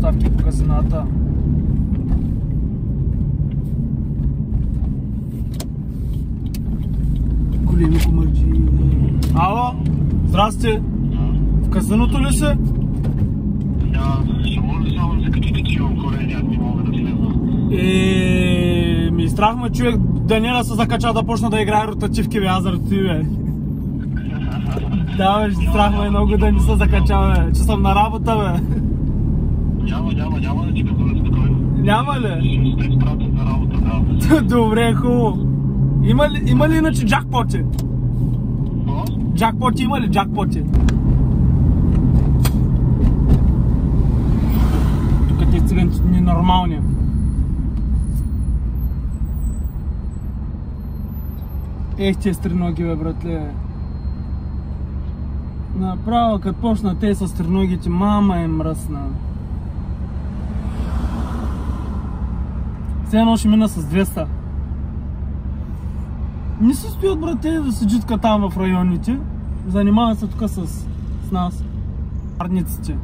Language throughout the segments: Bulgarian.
доставки по казината. Големи комарджи. Ало, здрасти! В казиното ли си? Да, ще може ли само да закачите, че имам хора, не мога да слезна. Ми страх ме човек Даниела се закача да почна да играе ротативки, бе, аз заради ти, бе. Да, бе, страх ме много да не се закача, бе, че съм на работа, бе. Няма да ти бъде спокойно. Няма ли? Ще сте изпратят на работа, да. Добре, хубаво. Има ли иначе джакпоти? Джакпоти има ли? Джакпоти? Тук тези циганци ненормални. Ех, тези стриноги, бе, братле. Направо, като почна те с стриногите, мама е мръсна. Все едно ще мина с 200. Не се стоят, брате, да се джитка там в районите. Занимават се тук с нас. Арниците.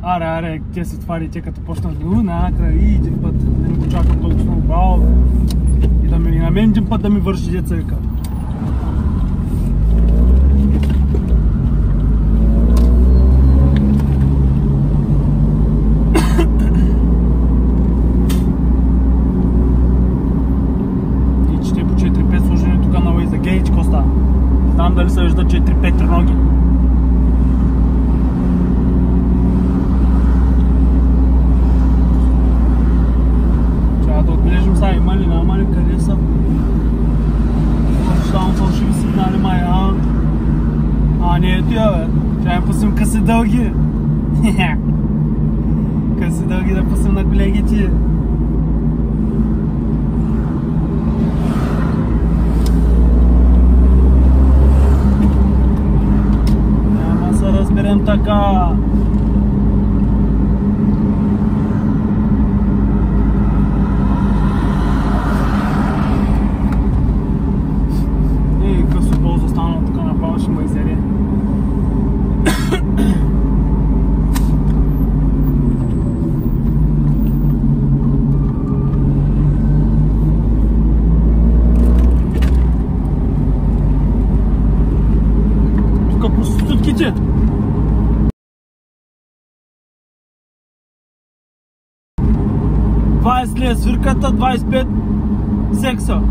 Аре, те се тварите, като почнат накрая и един път да не го чакам толкова браво. И на мен един път да ми върши деца вика. Знам дали се вижда 4-5 ноги. Трябва да отбележим сега има ли, няма ли, къде са. Само фалшиви сигнали май, не ето я, бе. Трябва да пусим къси дълги. Къси дълги да пусим на колегите. Разберем така. Късо полза станало тук направо, ще ме изере. Тук проститутките. 20 лева свирката, 25 секса.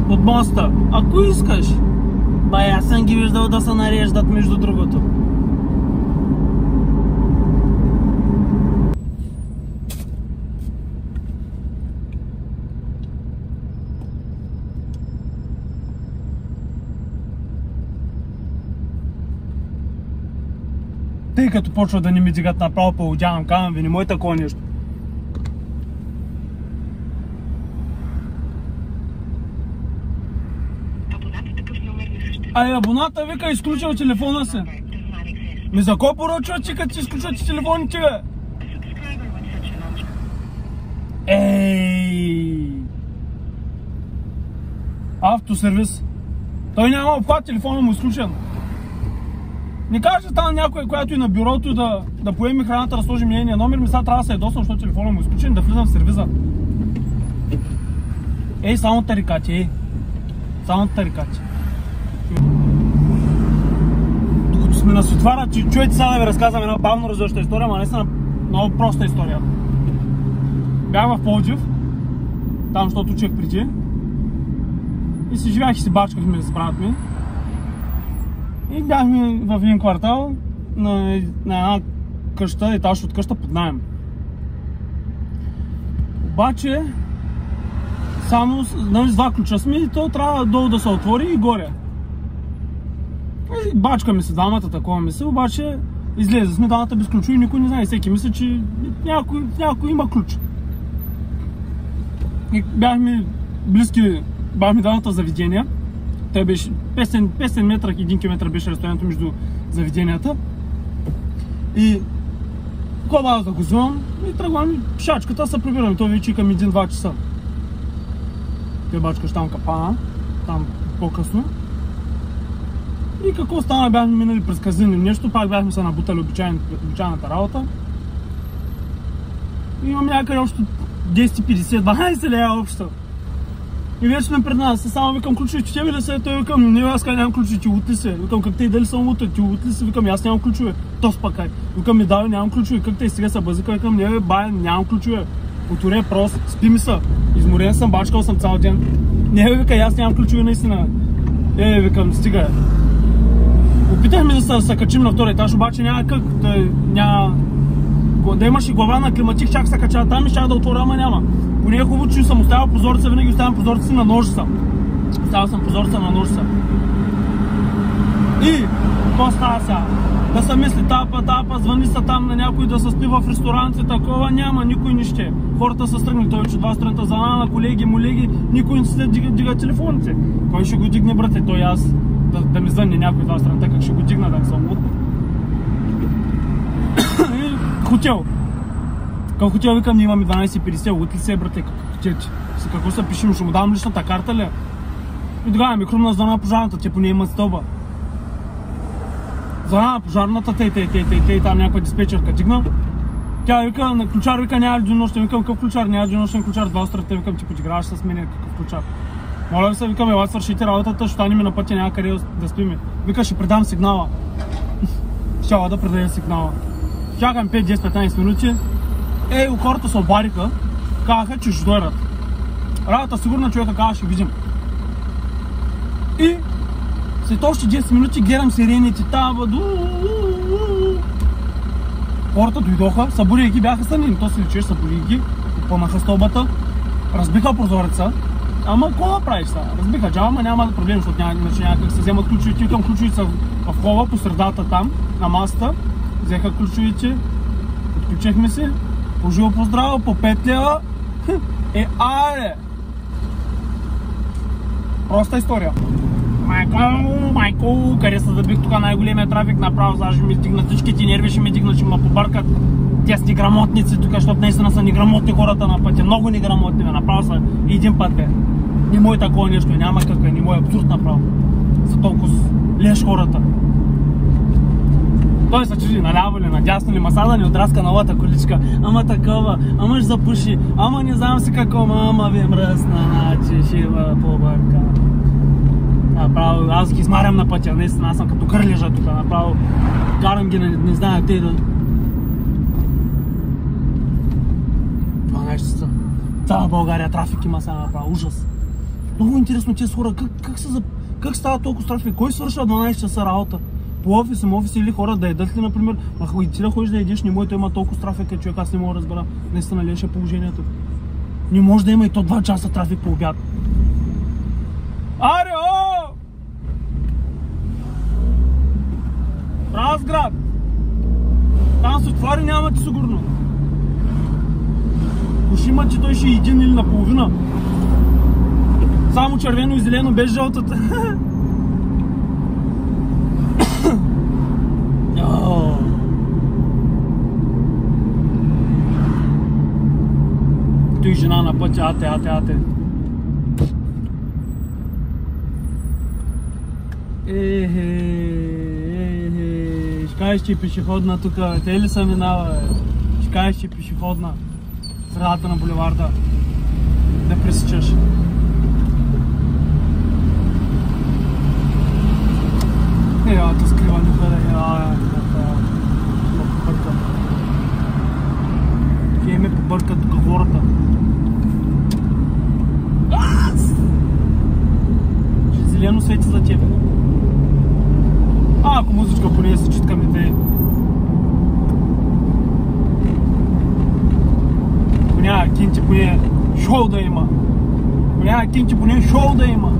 От моста. Ако искаш. Бай, аз съм ги виждал да се нареждат между другото. Тъй като почва да не ми дигат направо, поудявам, казвам ви, не мой такова нещо. Абоната вика, изключил телефона си. Ми за кой поръчва, че като си изключвате телефоните, бе? Автосервис. Той няма обхват, телефона му изключен. Не каже там някой, която и на бюрото да поеме храната, да сложи нейния номер, ми сега трябва да се ядосвам, защото телефона му е изключен, да влизам в сервиза. Само тарикати, Само тарикати. Докато сме на Светвара, чуете сега да ви разказвам една бавно развиваща история, ама наистина много проста история. Бях в Пловдив, там, защото учих преди. И си живях и си бачкахме с брат ми. И бяхме в един квартал на една къща, етаж от къща под наем. Обаче, само с два ключа сме и то трябва долу да се отвори и горе. И бачкаме се двамата, такова мисля, обаче излезе сме двамата без ключо и никой не знае. Всеки мисля, че някой има ключ. И бяхме близки, бяхме двамата заведения. Той беше 500 метра и 1 км беше разстоянието между заведенията. И кога да го вземам и тръгвам пешачката, се прибираме. Той вече към 1-2 часа. Той бачкаш там капана, там по-късно. И какво стана, бяхме минали през казино нещо, пак бяхме се набутали обичайната работа. И имам някъде общо 10-50-12 лева общо. И вече ме пред нас, само викам ключове, тебе ли са? Той викам, не, аз нямам ключове, ти лут ли се? Викам, как те, дали съм лут, ти лут ли се? Викам, аз нямам ключове. То спакай. Викам, ми давай, нямам ключове, как те сега са бъзика? Викам, не бе, бай, нямам ключове. Отворя прост, спи ми са. Изморен съм, бачкал съм цял ден. Не бе, вика, аз нямам ключове наистина. Викам, стига. Опитахме да се качим на втори етаж, обаче няма как, да имаш и глава на климатик, чак се качава там и чак да отворя, ама няма. Поне е хубаво, че съм оставил прозореца, винаги оставям прозореца си на ножица. Оставил съм прозореца на ножица. И, какво става сега? Да се мисли, тапа, звъни са там на някой да се спи в ресторанти, такова няма, никой не ще. Хората са стръгнали, той че два страната за на колеги, молеги, никой не се дига телефоните. Кой ще го дигне, брате? Той аз да ми звънне някой два страната, как ще го дигна, да съм луд. Хотел. Към хотел викам, ние имаме 12,50, лут ли се, брате, какво се пишем, ще му давам личната карта ли? И тогава ми хрумна звъна пожарната, те поне имат стълба. Звъна пожарната, те там някаква диспетчерка дигна. Тя вика, на ключар вика, няма ли денонощен, викам, какъв ключар, няма ли денонощен ключар, два острата, викам, ти подиграваш с мен, какъв ключар. Моля ви се, викам, ела свършите работата, ще стане ми на пътя, няма къде да спиме. Вика, ще предам сигнала. Щяла да предаде сигнала. Чакам 5-10-15 минути. Хората се обадиха, казаха, че ще дойдат. Работа сигурна, човека каза, ще видим. И след още 10 минути гледам сирените там. Хората дойдоха, събудейки, бяха сънени, то се личеш, събудейки, попълнаха стълбата, разбиха прозореца. Ама какво да правиш сега? Разбиха джава, ама няма проблем, защото няма как се вземат ключовите. Към ключовите са в хола, по средата там, на масата. Взеха ключовите, отключихме се, поживо поздраво, по 5 лева. Аре! Проста история. Майко, къде се забих тук най-големия трафик, направо сега ще ми дигнат всичките нерви, ще ми дигнат, ще ме побъркат. Те са неграмотници тук, защото наистина са неграмотни хората на пътя, много неграмотни, направо са един път бе. Не мой такова нещо, няма как, не мой абсурд направо. Са толкова леш хората. Той се чуди наляво ли, надясно ли, масада ни отраска новата количка. Ама такова, ама ще запуши, ама не знам си какво, ама ви мръсна, че ще побърка. Направо, аз ги измарям на пътя, наистина, аз съм като кърлежа тук, направо карам ги, не знаю, те да... 12 часа. Цяла България трафик има сега, направо, ужас. Много интересно тези хора, как става толкова трафик, кой свършва 12 часа работа? По офиси или хора да едат ли, например, ако и ти да ходиш да едиш, не може да има толкова трафик, човек, аз не мога да разбера, наистина ли е положението. Не може да има и то 2 часа трафик по обяд. Арео! Разград! Там се отвари, нямате сигурно. Уж има, че той ще е един или наполовина. Само червено и зелено без жълтата. Той жена на пътя, ате. Ще кажеш, че е пешеходна тук, те ли са минава, ще кажеш, че е пешеходна средата на булеварда, да пресечеш. Ето скриване бъде, ме побърка. Вие ме побъркат тук хората. Ще зелено свети за тебе. Ако музичка поне се чуткаме те. Поня кинти поне шоу да има. Поня кинти поне шоу да има.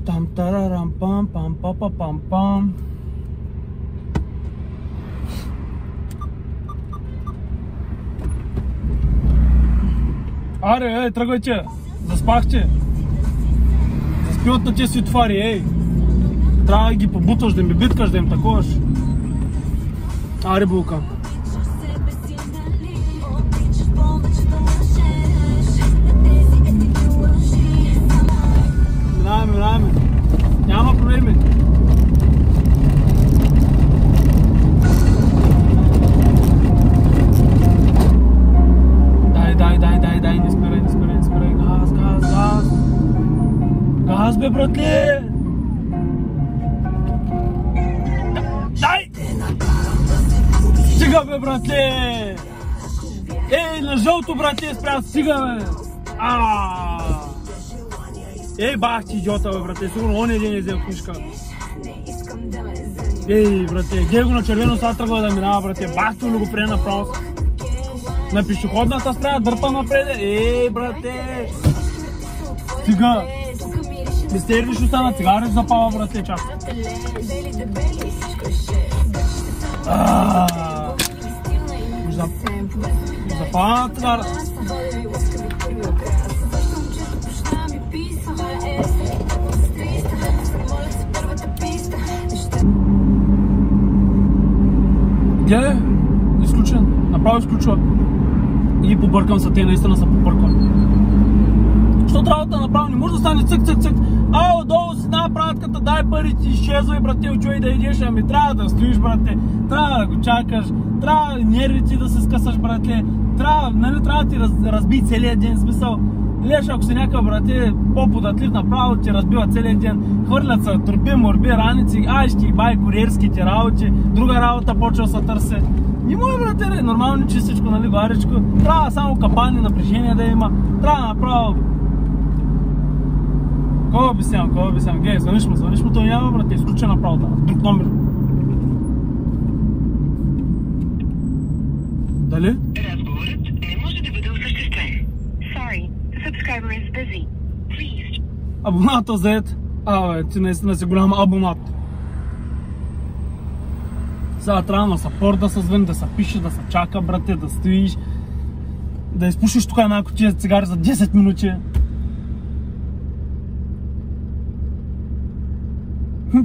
Там тарарам пам пам пам пам пам. Аре, тръгвайте! Заспахте! Заспиват на тези светофари, Трябва да ги побутваш, да им биткаш, да им таковаш. Аре, булка. Минаваме. Няма проблеми. Дай, не спирай. Газ, бе, братле! Дай! Стига, бе, братле! На жълто, братле, спря, стига, бе! Бах ти, идиота, бе, братле, сигурно он един взел книжка. Братле, гледай го на червено, сега тръгва да минава, братле, бах ти ли го приема направо. На пешеходната страна дърпа напред. Брате! Стига! Мистерии ще остана, цигари ще запава, брате, чак. Запава цигара. Гледай, изключен. Направо изключва. И побъркам са, те наистина са побърквани. Защото работа направо не може да стане цък. Долу си на пратката, дай пари ти, изчезвай, брате, очуй да идеш, ами трябва да стоиш, брате, трябва да го чакаш, трябва нервите да се скъсаш, брате, трябва да ти разби целият ден, смисъл. Леш, ако си някакъв, брате, по-податлив направо, ти разбива целият ден, хвърлят се турби, морби, раници, ще ги бай куриерските работи, друга работа почва да се търси. Не може, брате, нормално чистичко, нали, гаричко, трябва само капани, напрежение да има, трябва направо. Кога обяснявам, гледай, звъниш му, той няма, брате, изключа направо, друг номер. Дали? Разговорът не може да бъде осъществен. Sorry, the subscriber is busy. Please. Абоната заед. Ти наистина си голям абонат. Сега трябва на сапорт да се звъни, да се пише, да се чака, брате, да стоиш, да изпушиш тук една кутия цигари за 10 минути.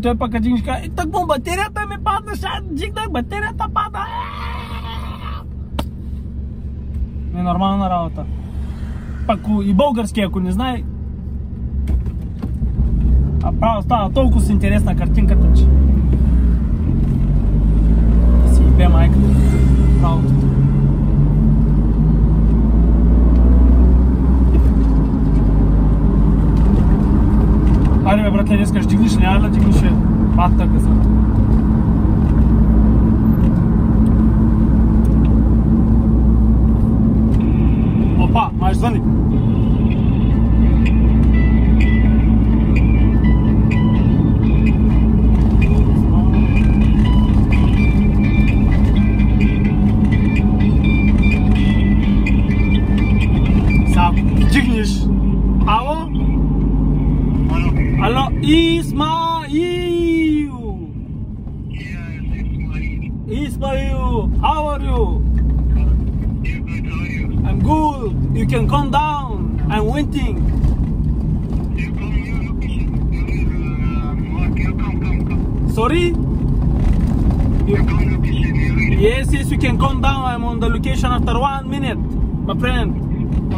Той пък дигнеш и казва, тъкмо батерията ми падна, ще дигнах, батерията пада. Ненормална работа. Пак и български, ако не знае. Право става толкова с интересна картинката, че да си ебе майката. Правото. Айде бе, братле, днеска ще дигнеш, няма да дигнеш патта къса. Опа, май звъни. Сега дигнеш. Ало? Hello, Ismail! Ismail, how are you? I'm good. You can come down. I'm waiting. Sorry? Yes, you can come down. I'm on the location after 1 minute, my friend.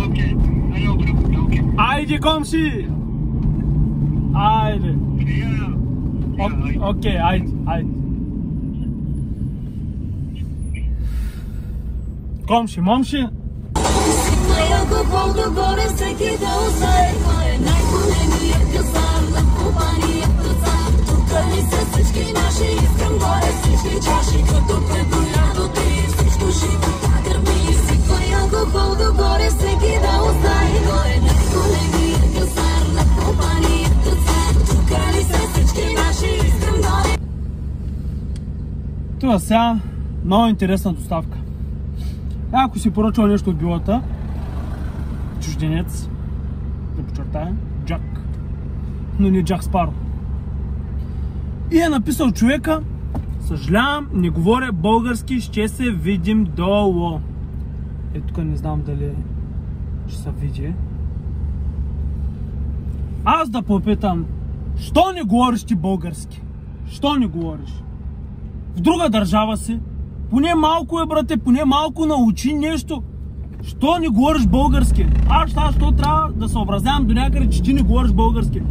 Okay. Haydi komşu. Haydi. Окей, haydi. Komşu, momşu. Това сега много интересна доставка. Ако си поръчал нещо от билата, чужденец, да подчертаем, Джак. но не Джак Спаро. И е написал човека: съжалявам, не говоря български, ще се видим долу. Е, тук не знам дали ще се види. Аз да попитам, що не говориш ти български? Що не говориш? В друга държава си. Поне малко е, брате, поне малко научи нещо. Що не говориш български? Що трябва да съобразявам до някъде, че ти не говориш български?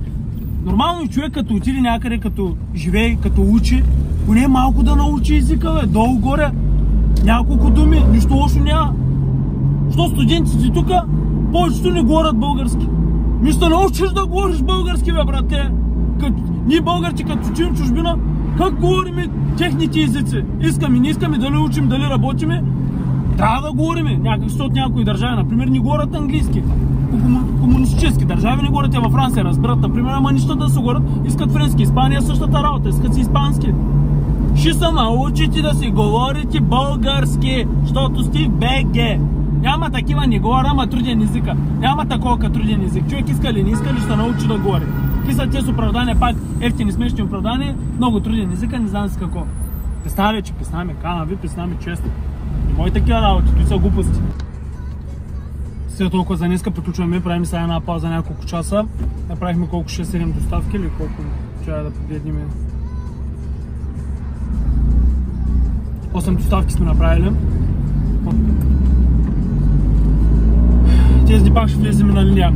Нормално човек като отиде някъде, като живее, като учи, поне малко да научи езика, бе. Долу-горе. Няколко думи, нищо лошо няма. Що студентите тук повечето не говорят български? Мисля, научиш да говориш български, бе, брате. Ние българите, като учим чужбина, как говорим техните езици? Искаме, не искаме, дали учим, дали работиме, трябва да говорим. Защото някои държави, например, не говорят английски. Комунистически държави не говорят, във Франция разбират, например, ама нищо да се говорят, искат френски. Испания същата работа, искат си испански. Ще се научите да си говорите български, защото сте БГ. Няма такива, не говоря, ама труден езика. Няма такова като труден език. Човек иска ли, не иска ли, ще научи да говори. Какви са тези оправдания, пак ефтини смешни оправдания, много труден езика, не знам си какво. Представя, че писнаме, кана ви, писнаме често. Не мои такива работи, това са глупости. Сега толкова за днеска приключваме, правим сега една пауза няколко часа. Направихме колко 6-7 доставки или колко трябва да погледнем. 8 доставки сме направили. Тези пак ще влезем на линия.